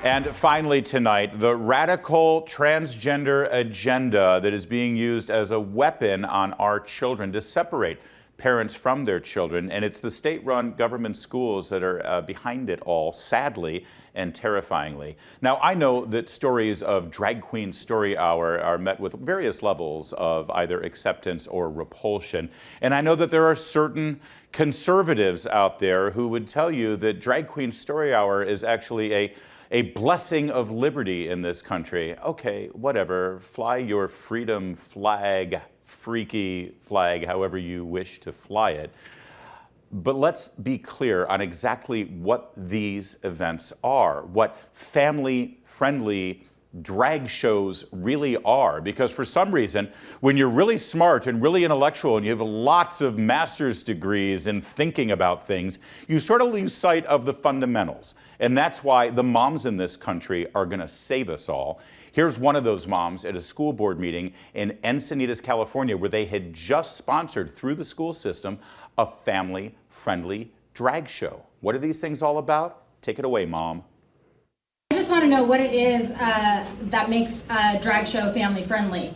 And finally tonight, the radical transgender agenda that is being used as a weapon on our children to separate parents from their children. And it's the state-run government schools that are behind it all, sadly and terrifyingly. Now, I know that stories of Drag Queen Story Hour are met with various levels of either acceptance or repulsion. And I know that there are certain conservatives out there who would tell you that Drag Queen Story Hour is actually a blessing of liberty in this country. Okay, whatever, fly your freedom flag, freaky flag, however you wish to fly it. But let's be clear on exactly what these events are, what family-friendly drag shows really are. Because for some reason, when you're really smart and really intellectual and you have lots of master's degrees in thinking about things, you sort of lose sight of the fundamentals. And that's why the moms in this country are going to save us all. Here's one of those moms at a school board meeting in Encinitas, California, where they had just sponsored through the school system a family-friendly drag show. What are these things all about? Take it away, Mom. I just want to know what it is that makes a drag show family friendly,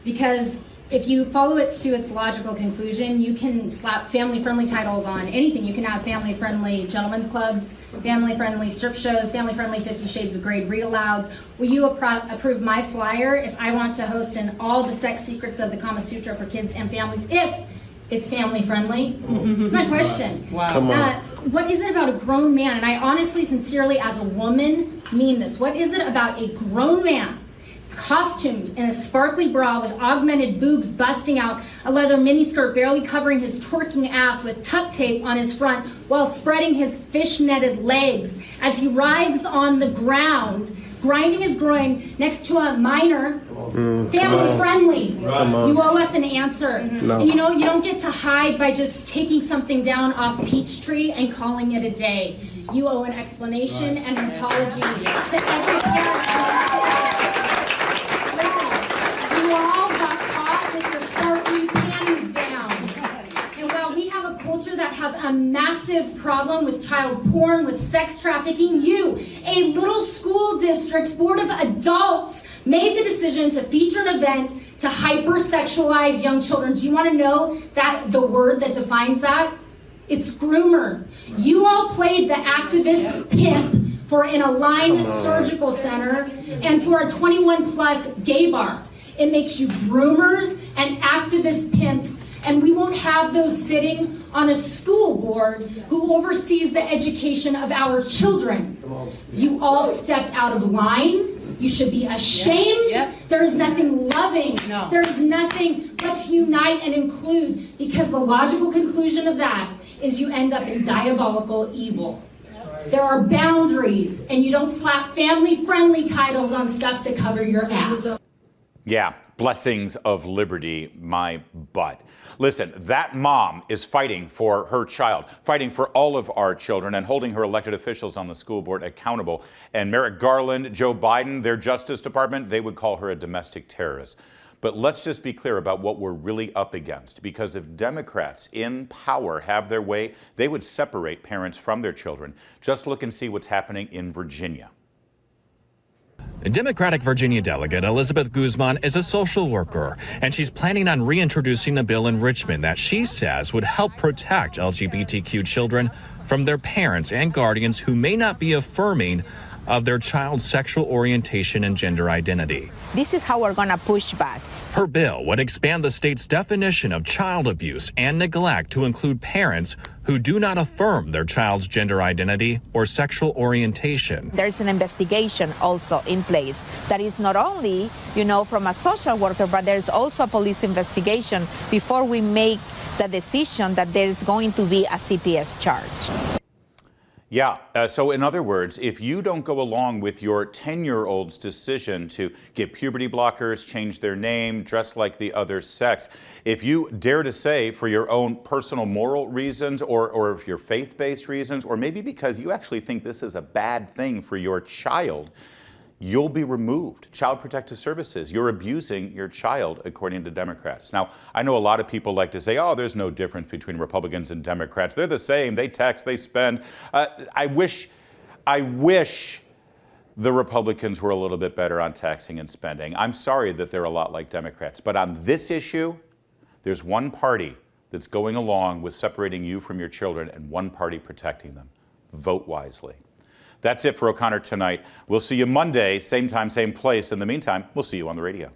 because if you follow it to its logical conclusion, you can slap family friendly titles on anything. You can have family friendly gentlemen's clubs, family friendly strip shows, family friendly 50 Shades of Grey read-alouds. Will you approve my flyer if I want to host an all the sex secrets of the Kama Sutra for kids and families if it's family friendly? That's my question. Wow. What is it about a grown man, and I honestly, sincerely, as a woman, mean this, what is it about a grown man costumed in a sparkly bra with augmented boobs busting out, a leather miniskirt barely covering his twerking ass with tuck tape on his front while spreading his fish-netted legs as he writhes on the ground, grinding his groin next to a minor, family friendly? You owe us an answer. No. And you know, you don't get to hide by just taking something down off Peachtree and calling it a day. You owe an explanation and an apology to every parent. Listen, you all got caught with your sparkly panties down. And while we have a culture that has a massive problem with child porn, with sex trafficking, you, a little school district board of adults, made the decision to feature an event to hypersexualize young children. Do you want to know that the word that defines that? It's groomer. You all played the activist pimp for an Align Surgical Center and for a 21 plus gay bar. It makes you groomers and activist pimps, and we won't have those sitting on a school board who oversees the education of our children. You all stepped out of line. You should be ashamed. There's nothing loving. There's nothing, let's unite and include, because the logical conclusion of that is you end up in diabolical evil. There are boundaries, and you don't slap family-friendly titles on stuff to cover your ass. Yeah, blessings of liberty, my butt. Listen, that mom is fighting for her child, fighting for all of our children, and holding her elected officials on the school board accountable. And Merrick Garland, Joe Biden, their Justice Department, they would call her a domestic terrorist. But let's just be clear about what we're really up against, because if Democrats in power have their way, they would separate parents from their children. Just look and see what's happening in Virginia. Democratic Virginia delegate Elizabeth Guzman is a social worker, and she's planning on reintroducing a bill in Richmond that she says would help protect LGBTQ children from their parents and guardians who may not be affirming of their child's sexual orientation and gender identity. This is how we're going to push back. Her bill would expand the state's definition of child abuse and neglect to include parents who do not affirm their child's gender identity or sexual orientation. There's an investigation also in place that is not only, from a social worker, but there's also a police investigation before we make the decision that there's going to be a CPS charge. Yeah, so in other words, if you don't go along with your 10-year-old's decision to get puberty blockers, change their name, dress like the other sex, if you dare to say for your own personal moral reasons or your faith-based reasons, or maybe because you actually think this is a bad thing for your child, you'll be removed. Child Protective Services, you're abusing your child, according to Democrats. Now, I know a lot of people like to say, oh, there's no difference between Republicans and Democrats. They're the same. They tax, they spend. I wish the Republicans were a little bit better on taxing and spending. I'm sorry that they're a lot like Democrats. But on this issue, there's one party that's going along with separating you from your children and one party protecting them. Vote wisely. That's it for O'Connor Tonight. We'll see you Monday, same time, same place. In the meantime, we'll see you on the radio.